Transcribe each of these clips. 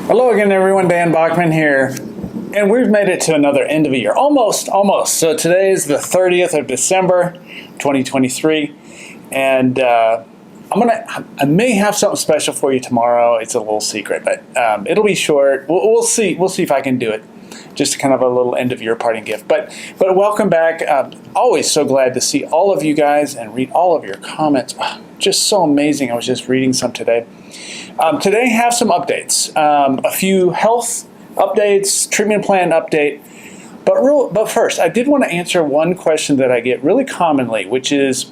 Hello again, everyone. Dan Bachman here, and we've made it to another end of the year. Almost. So today is the 30th of December, 2023, and I may have something special for you tomorrow. It's a little secret, but it'll be short. We'll see. We'll see if I can do it. Just kind of a little end of year parting gift. But welcome back. Always so glad to see all of you guys and read all of your comments. Just so amazing. I was just reading some today. Today have some updates, a few health updates, treatment plan update, but first I did want to answer one question that I get really commonly, which is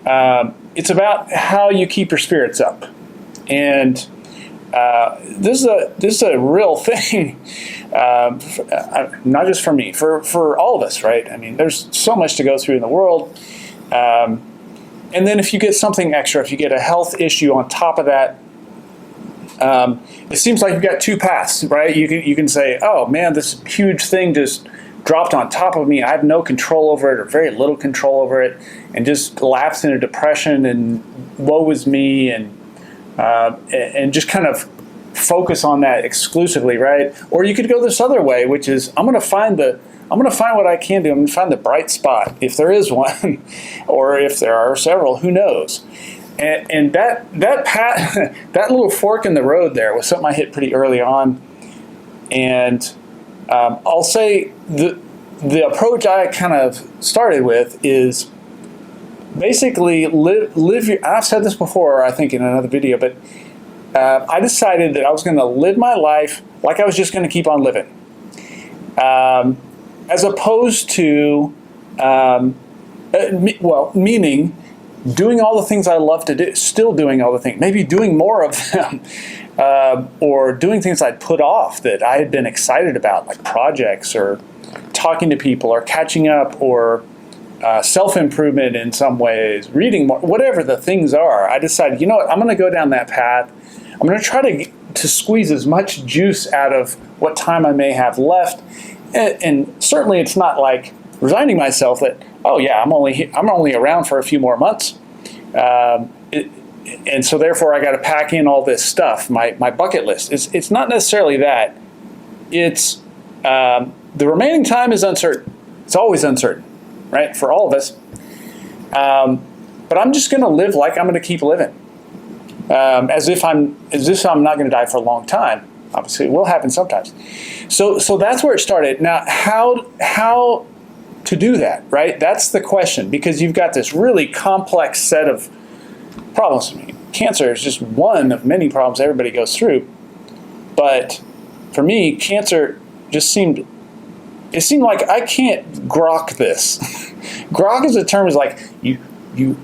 it's about how you keep your spirits up, and this is a real thing, not just for me, for all of us, right? I mean, there's so much to go through in the world, and then if you get something extra, if you get a health issue on top of that. It seems like you've got two paths, right? You can say, oh man, this huge thing just dropped on top of me. I have no control over it or very little control over it, and just lapse into depression and woe is me, and just kind of focus on that exclusively, right? Or you could go this other way, which is I'm going to find what I can do. I'm going to find the bright spot, if there is one, or if there are several, who knows? And that little fork in the road there was something I hit pretty early on, and I'll say the approach I kind of started with is basically live your. I've said this before, I think in another video, but I decided that I was going to live my life like I was just going to keep on living, as opposed to meaning. Doing all the things I love to do, still doing all the things, maybe doing more of them, or doing things I'd put off that I had been excited about, like projects or talking to people or catching up or self-improvement in some ways, reading more, whatever the things are. I decided, you know what, I'm going to go down that path. I'm going to try to squeeze as much juice out of what time I may have left. And certainly it's not like resigning myself that, oh yeah, I'm only around for a few more months, and so therefore I got to pack in all this stuff. My bucket list. It's not necessarily that. It's the remaining time is uncertain. It's always uncertain, right, for all of us. But I'm just going to live like I'm going to keep living, as if I'm not going to die for a long time. Obviously, it will happen sometimes. So that's where it started. Now, how to do that, right? That's the question, because you've got this really complex set of problems. I mean, cancer is just one of many problems everybody goes through. But for me, cancer just seemed like I can't grok this. Grok as a term is like you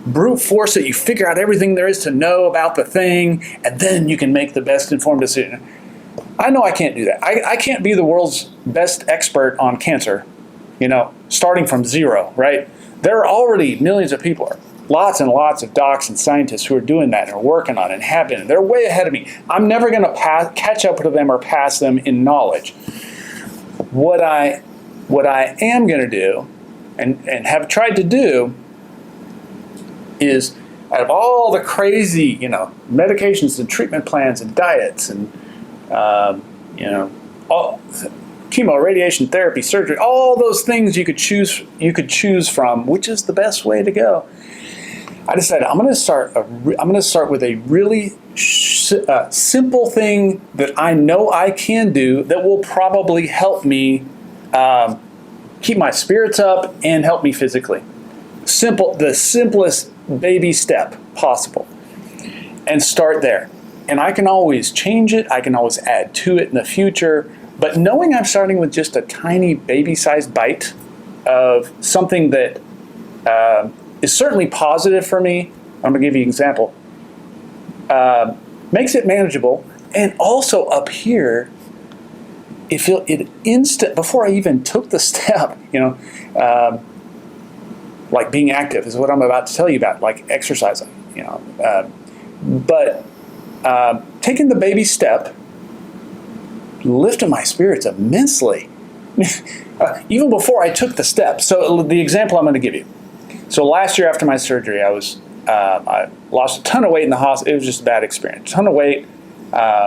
brute force it, you figure out everything there is to know about the thing, and then you can make the best informed decision. I know I can't do that. I can't be the world's best expert on cancer, starting from zero, right? There are already millions of people, lots and lots of docs and scientists who are doing that and are working on it and have been. They're way ahead of me. I'm never going to catch up to them or pass them in knowledge. What I am going to do and have tried to do is, out of all the crazy, medications and treatment plans and diets and, all chemo, radiation therapy, surgery, all those things you could choose from, which is the best way to go. I decided I'm going to start with a really simple thing that I know I can do that will probably help me keep my spirits up and help me physically. The simplest baby step possible, and start there. And I can always change it. I can always add to it in the future. But knowing I'm starting with just a tiny baby-sized bite of something that is certainly positive for me, I'm going to give you an example, makes it manageable. And also up here, before I even took the step, like being active is what I'm about to tell you about, like exercising, but taking the baby step lifted my spirits immensely, even before I took the step. So the example I'm going to give you. So last year after my surgery, I lost a ton of weight in the hospital. It was just a bad experience. A ton of weight,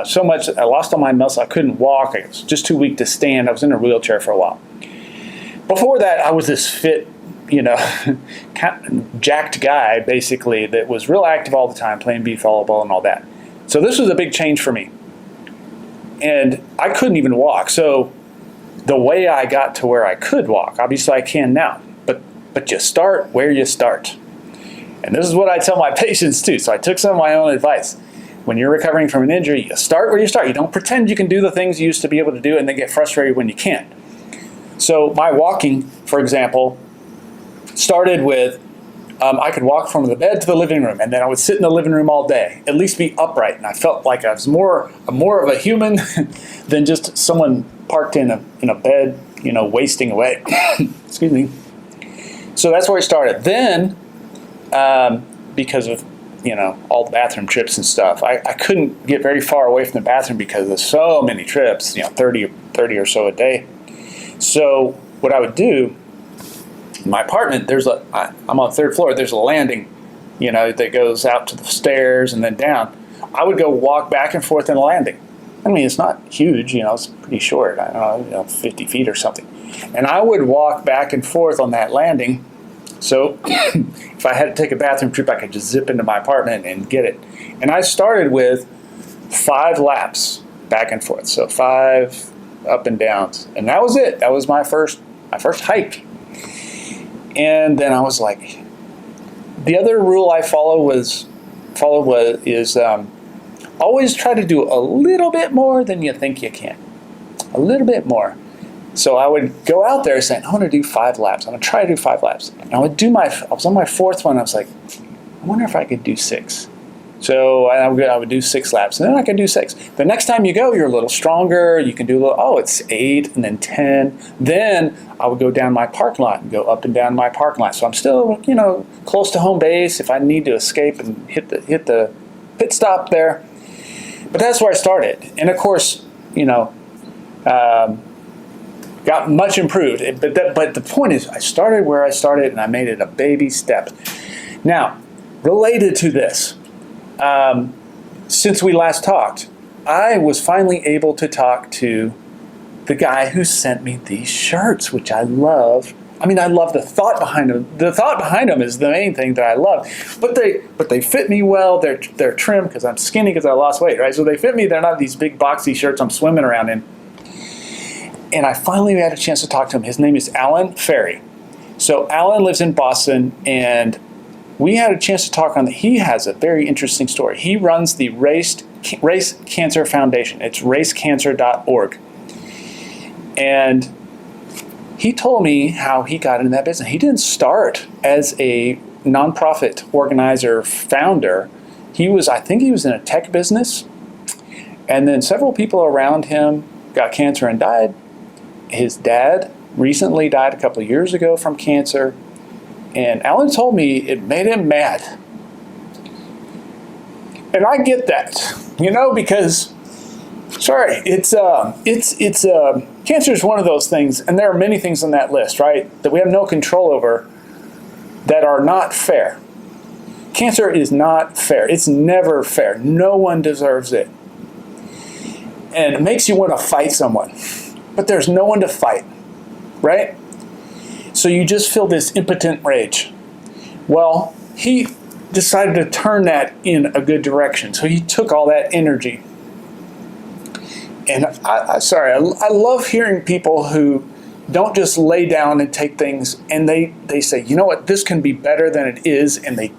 So much, I lost all my muscle. I couldn't walk. I was just too weak to stand. I was in a wheelchair for a while. Before that, I was this fit, jacked guy, basically, that was real active all the time, playing beach volleyball and all that. So this was a big change for me. And I couldn't even walk. So the way I got to where I could walk, obviously I can now, but you start where you start. And this is what I tell my patients too. So I took some of my own advice. When you're recovering from an injury, you start where you start. You don't pretend you can do the things you used to be able to do and then get frustrated when you can't. So my walking, for example, started with I could walk from the bed to the living room, and then I would sit in the living room all day, at least be upright. And I felt like I was more of a human than just someone parked in a bed, wasting away. Excuse me. So that's where I started. Then, because of all the bathroom trips and stuff, I couldn't get very far away from the bathroom because of so many trips, 30 or so a day. So what I would do, in my apartment, I'm on the third floor, there's a landing, that goes out to the stairs and then down. I would go walk back and forth in the landing. I mean, it's not huge, it's pretty short, I don't know, 50 feet or something. And I would walk back and forth on that landing. So if I had to take a bathroom trip, I could just zip into my apartment and get it. And I started with 5 laps back and forth. So 5 up and downs. And that was it. That was my first hike. And then I was like, the other rule I follow is always try to do a little bit more than you think you can. A little bit more. So I would go out there saying, I want to do 5 laps. I'm going to try to do 5 laps. And I was on my 4th one. I was like, I wonder if I could do 6. So I would do 6 laps, and then I could do 6. The next time you go, you're a little stronger. You can do it's 8, and then 10. Then I would go down my parking lot and go up and down my parking lot. So I'm still, close to home base if I need to escape and hit the pit stop there. But that's where I started. And of course, got much improved. But the point is, I started where I started, and I made it a baby step. Now, related to this, since we last talked, I was finally able to talk to the guy who sent me these shirts, which I love. I mean, I love the thought behind them. The thought behind them is the main thing that I love. But they fit me well. They're trim because I'm skinny because I lost weight, right? So they fit me. They're not these big boxy shirts I'm swimming around in. And I finally had a chance to talk to him. His name is Alan Ferry. So Alan lives in Boston, and we had a chance to talk on that. He has a very interesting story. He runs the Race Cancer Foundation. It's racecancer.org. And he told me how he got into that business. He didn't start as a nonprofit organizer founder. I think he was in a tech business. And then several people around him got cancer and died. His dad recently died a couple of years ago from cancer. And Alan told me it made him mad. And I get that, because, cancer is one of those things, and there are many things on that list, right, that we have no control over that are not fair. Cancer is not fair. It's never fair. No one deserves it. And it makes you want to fight someone. But there's no one to fight, right? So you just feel this impotent rage. Well, he decided to turn that in a good direction. So he took all that energy. And I love hearing people who don't just lay down and take things and they say, you know what, this can be better than it is, and they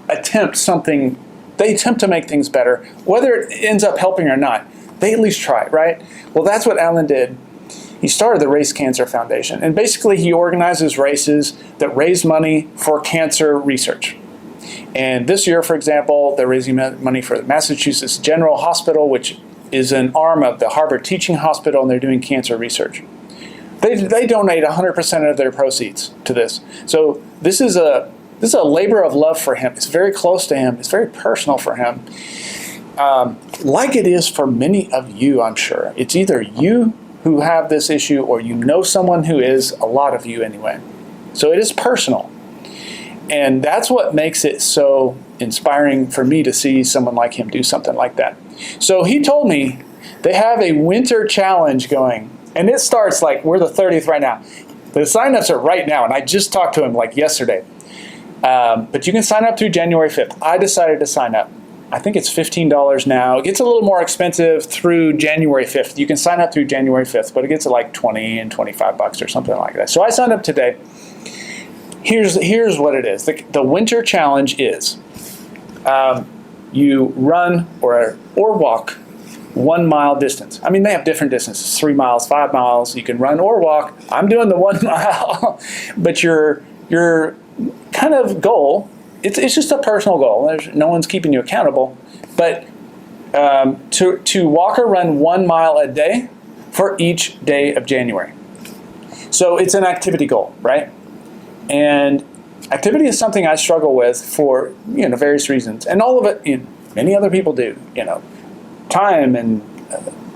attempt something, they attempt to make things better. Whether it ends up helping or not, they at least try, right? Well, that's what Alan did. He started the Race Cancer Foundation, and basically he organizes races that raise money for cancer research. And this year, for example, they're raising money for the Massachusetts General Hospital, which is an arm of the Harvard Teaching Hospital, and they're doing cancer research. They donate 100% of their proceeds to this. So this is a labor of love for him. It's very close to him. It's very personal for him. Like it is for many of you, I'm sure. It's either you who have this issue or you know someone who is, a lot of you anyway. So it is personal. And that's what makes it so inspiring for me to see someone like him do something like that. So he told me they have a winter challenge going, and it starts like, we're the 30th right now. The signups are right now, and I just talked to him like yesterday. But you can sign up through January 5th. I decided to sign up. I think it's $15 now. It gets a little more expensive through January 5th. You can sign up through January 5th, but it gets like 20 and 25 bucks or something like that. So I signed up today. Here's what it is. The winter challenge is you run or walk 1 mile distance. I mean, they have different distances, 3 miles, 5 miles. You can run or walk. I'm doing the 1 mile, but your kind of goal, it's just a personal goal. No one's keeping you accountable, but to walk or run 1 mile a day for each day of January. So it's an activity goal, right? And activity is something I struggle with for various reasons, and all of it, many other people do. Time and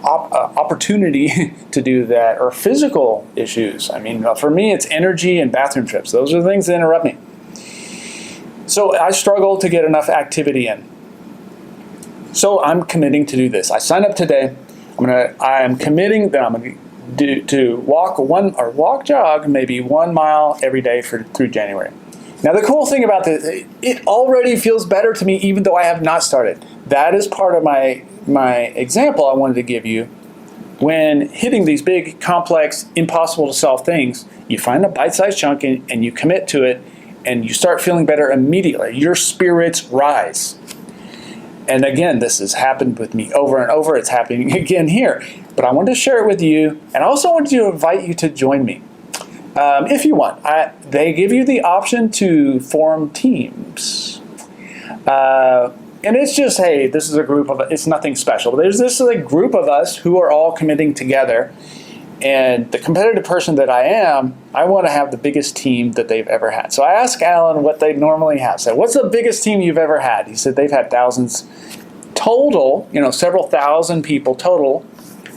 opportunity to do that, or physical issues. I mean, for me, it's energy and bathroom trips. Those are the things that interrupt me. So I struggle to get enough activity in. So I'm committing to do this. I signed up today. I'm committing that I'm going to jog maybe 1 mile every day through January. Now the cool thing about this, it already feels better to me even though I have not started. That is part of my example I wanted to give you. When hitting these big, complex, impossible to solve things, you find a bite-sized chunk and you commit to it, and you start feeling better immediately. Your spirits rise. And again, this has happened with me over and over. It's happening again here. But I wanted to share it with you, and I also wanted to invite you to join me. If you want. They give you the option to form teams. And it's just, hey, this is a group of, it's nothing special. This is a group of us who are all committing together. And the competitive person that I am, I want to have the biggest team that they've ever had. So I asked Alan what they normally have. So what's the biggest team you've ever had? He said they've had thousands total, several thousand people total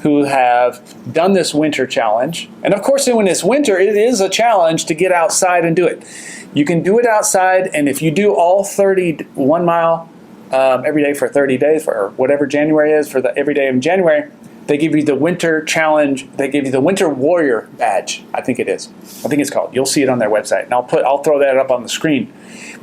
who have done this winter challenge. And of course, when it's winter, it is a challenge to get outside and do it. You can do it outside, and if you do all 1 mile every day for 30 days, or whatever January is for every day in January, they give you the winter challenge. They give you the winter warrior badge. I think it is. I think it's called. You'll see it on their website, and I'll throw that up on the screen.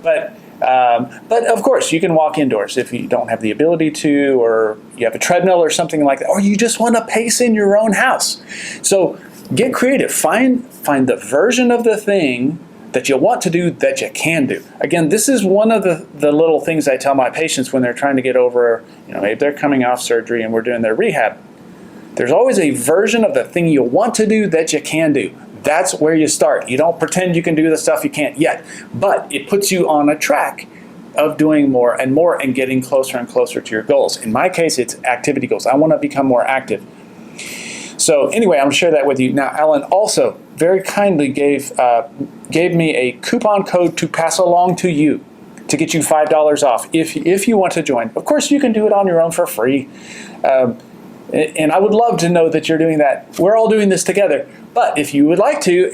But of course, you can walk indoors if you don't have the ability to, or you have a treadmill or something like that, or you just want to pace in your own house. So get creative. Find the version of the thing that you want to do that you can do. Again, this is one of the little things I tell my patients when they're trying to get over, maybe they're coming off surgery and we're doing their rehab. There's always a version of the thing you want to do that you can do. That's where you start. You don't pretend you can do the stuff you can't yet, but it puts you on a track of doing more and getting closer and closer to your goals. In my case, it's activity goals. I want to become more active. So anyway, I'm going to share that with you. Now, Alan also very kindly gave me a coupon code to pass along to you to get you $5 off if you want to join. Of course, you can do it on your own for free. And I would love to know that you're doing that. We're all doing this together. But if you would like to,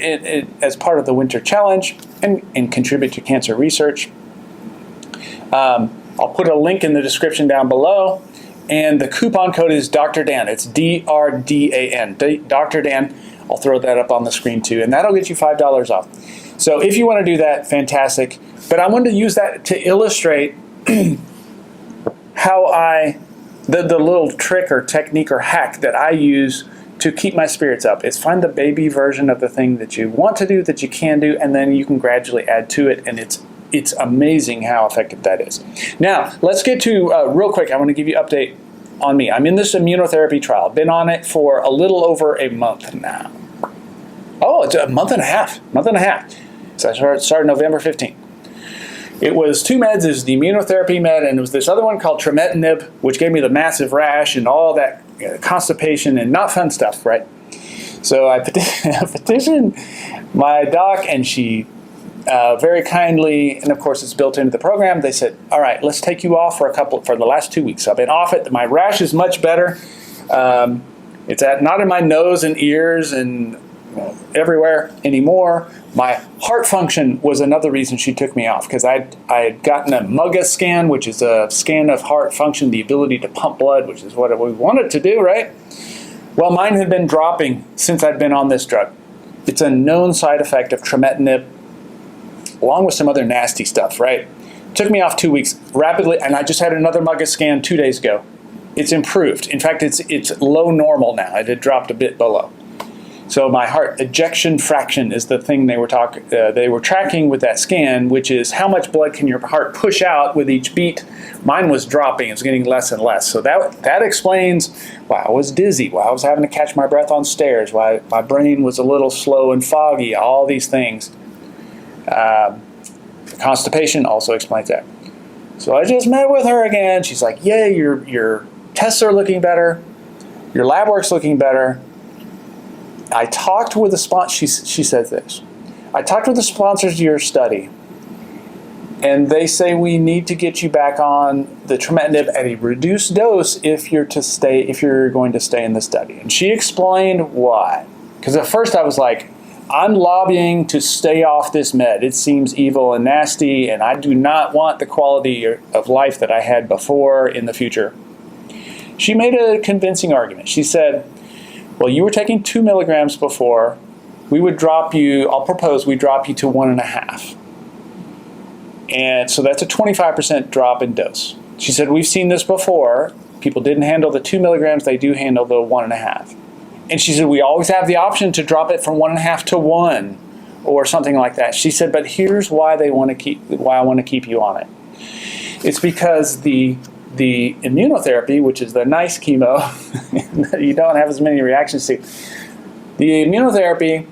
as part of the Winter Challenge and contribute to cancer research, I'll put a link in the description down below. And the coupon code is drdan. It's DRDAN. Dr. Dan. I'll throw that up on the screen too. And that'll get you $5 off. So if you want to do that, fantastic. But I wanted to use that to illustrate how the little trick or technique or hack that I use to keep my spirits up. Is find the baby version of the thing that you want to do, that you can do, and then you can gradually add to it, and it's amazing how effective that is. Now, let's get to, real quick, I want to give you an update on me. I'm in this immunotherapy trial. I've been on it for a little over a month now. Oh, it's a month and a half. So I started November 15th. It was 2 meds. It was the immunotherapy med, and it was this other one called trametinib, which gave me the massive rash and all that constipation and not fun stuff, right? So I petitioned my doc, and she very kindly, and of course it's built into the program, they said, all right, let's take you off for the last 2 weeks. So I've been off it. My rash is much better. It's not in my nose and ears and everywhere anymore. My heart function was another reason she took me off, because I had gotten a MUGA scan, which is a scan of heart function, the ability to pump blood, which is what we wanted to do, right? Well, mine had been dropping since I'd been on this drug. It's a known side effect of trametinib, along with some other nasty stuff, right? Took me off 2 weeks rapidly, and I just had another MUGA scan 2 days ago. It's improved. In fact, it's low normal now. It had dropped a bit below. So my heart ejection fraction is the thing they were tracking with that scan, which is how much blood can your heart push out with each beat. Mine was dropping. It was getting less and less. So that explains why I was dizzy, why I was having to catch my breath on stairs, why my brain was a little slow and foggy, all these things. Constipation also explains that. So I just met with her again. She's like, yeah, your tests are looking better. Your lab work's looking better. I talked with the sponsor. She says this. I talked with the sponsors of your study, and they say we need to get you back on the trametinib at a reduced dose if you're going to stay in the study. And she explained why. Because at first I was like, I'm lobbying to stay off this med. It seems evil and nasty, and I do not want the quality of life that I had before in the future. She made a convincing argument. She said, well, you were taking 2 milligrams before. I'll propose we drop you to 1.5. And so that's a 25% drop in dose. She said, we've seen this before. People didn't handle the 2 milligrams, they do handle the 1.5. And she said, we always have the option to drop it from 1.5 to 1 or something like that. She said, but here's why I want to keep you on it. It's because the immunotherapy, which is the nice chemo that you don't have as many reactions to, the immunotherapy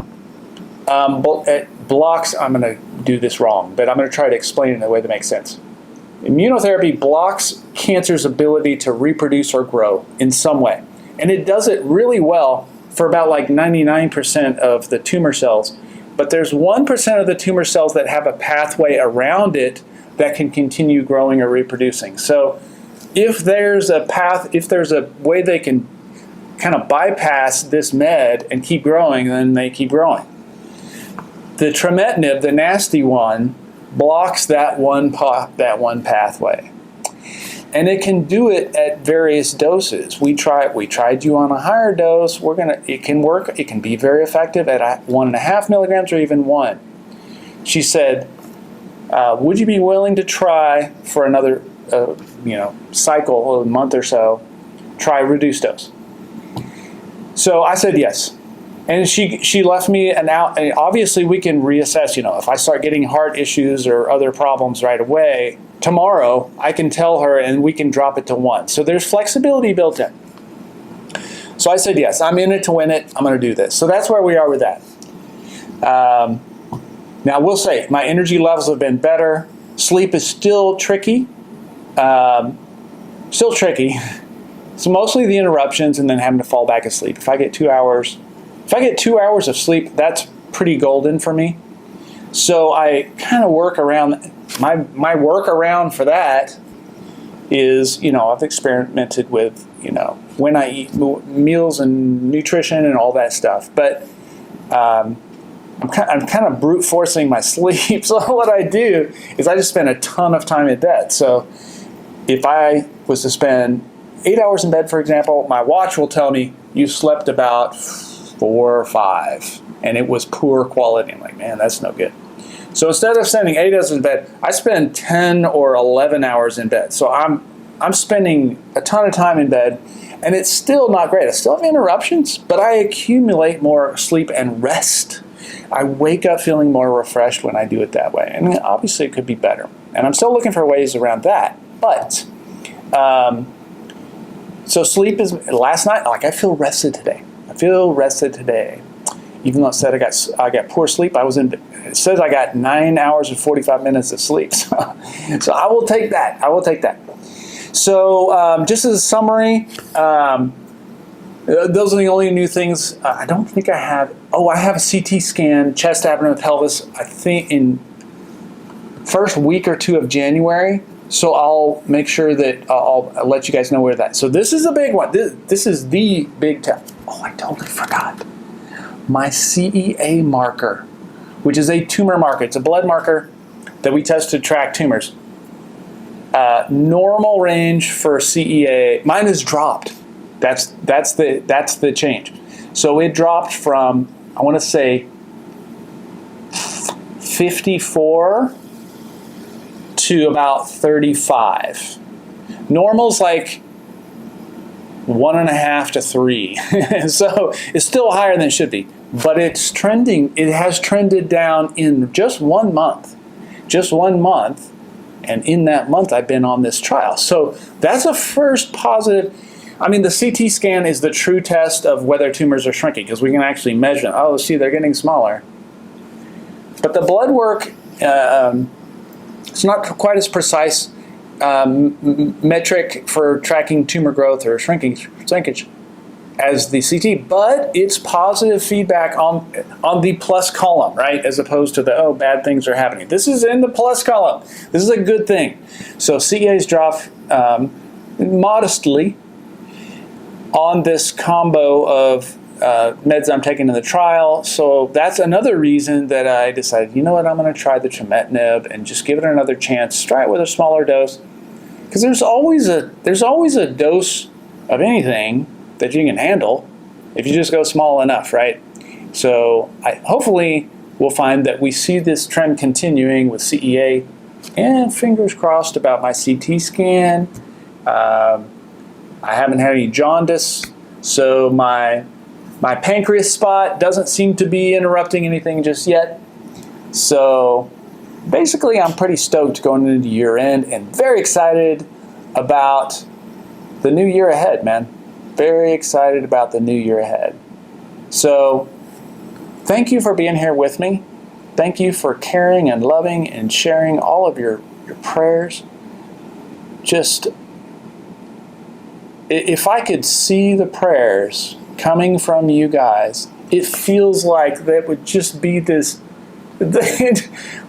it blocks, I'm going to do this wrong, but I'm going to try to explain it in a way that makes sense. Immunotherapy blocks cancer's ability to reproduce or grow in some way. And it does it really well for about like 99% of the tumor cells. But there's 1% of the tumor cells that have a pathway around it that can continue growing or reproducing. So if there's a way they can kind of bypass this med and keep growing, then they keep growing. The trametinib, the nasty one, blocks that one pathway. And it can do it at various doses. We tried you on a higher dose. It can work. It can be very effective at 1.5 milligrams or even 1. She said, would you be willing to try for another cycle, a month or so, try reduced dose? So I said yes. And she left me an out. And obviously, we can reassess. If I start getting heart issues or other problems right away, tomorrow I can tell her and we can drop it to 1. So there's flexibility built in. So I said yes. I'm in it to win it. I'm going to do this. So that's where we are with that. Now, we'll say my energy levels have been better. Sleep is still tricky. It's mostly the interruptions and then having to fall back asleep. If I get 2 hours of sleep, that's pretty golden for me. So I kind of work around, my workaround for that is, I've experimented with, when I eat meals and nutrition and all that stuff. But I'm kind of brute forcing my sleep. So what I do is I just spend a ton of time in bed. So if I was to spend 8 hours in bed, for example, my watch will tell me you slept about 4 or 5, and it was poor quality. I'm like, man, that's no good. So instead of spending 8 hours in bed, I spend 10 or 11 hours in bed. So I'm spending a ton of time in bed, and it's still not great. I still have interruptions, but I accumulate more sleep and rest. I wake up feeling more refreshed when I do it that way. And obviously it could be better. And I'm still looking for ways around that. But, so sleep is, last night, I feel rested today. Even though it said I got poor sleep, it says I got 9 hours and 45 minutes of sleep. So I will take that. So just as a summary, those are the only new things. I don't think I have. I have a CT scan, chest, abdomen, pelvis, I think in first week or 2 of January. So I'll make sure that I'll let you guys know where that. So this is a big one. This is the big test. Oh, I totally forgot. my CEA marker, which is a tumor marker. It's a blood marker that we test to track tumors. Normal range for CEA, mine has dropped. That's the change. So it dropped from, I want to say, 54 to about 35. Normal's like 1.5 to 3. So it's still higher than it should be. But it's trending, it has trended down in just 1 month. Just 1 month. And in that month, I've been on this trial. So that's a first positive. I mean, the CT scan is the true test of whether tumors are shrinking, because we can actually measure them. Oh, see, they're getting smaller. But the blood work, it's not quite as precise metric for tracking tumor growth or shrinkage as the CT, but it's positive feedback on the plus column, right? As opposed to the, oh, bad things are happening. This is in the plus column. This is a good thing. So CEA's dropped modestly on this combo of meds I'm taking in the trial. So that's another reason that I decided, you know what, I'm going to try the trametinib and just give it another chance. Try it with a smaller dose, because there's always a dose of anything that you can handle if you just go small enough, right? So hopefully we'll find that we see this trend continuing with CEA, and fingers crossed about my CT scan. I haven't had any jaundice, so my pancreas spot doesn't seem to be interrupting anything just yet. So basically I'm pretty stoked going into year end and very excited about the new year ahead, man. Very excited about the new year ahead. So thank you for being here with me. Thank you for caring and loving and sharing all of your prayers. Just, if I could see the prayers coming from you guys, it feels like that would just be this,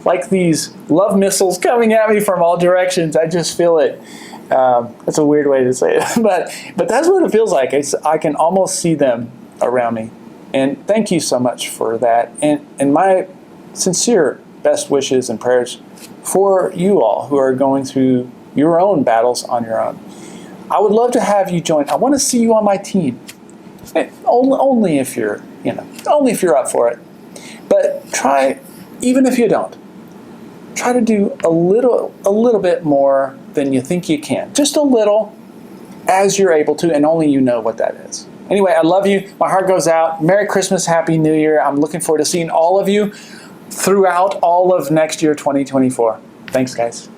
like these love missiles coming at me from all directions. I just feel it. That's a weird way to say it, but that's what it feels like. I can almost see them around me. And thank you so much for that. And my sincere best wishes and prayers for you all who are going through your own battles on your own. I would love to have you join. I want to see you on my team. Only if you're, only if you're up for it. But try, even if you don't, try to do a little bit more than you think you can. Just a little, as you're able to, and only you know what that is. Anyway, I love you. My heart goes out. Merry Christmas, Happy New Year. I'm looking forward to seeing all of you throughout all of next year, 2024. Thanks, guys.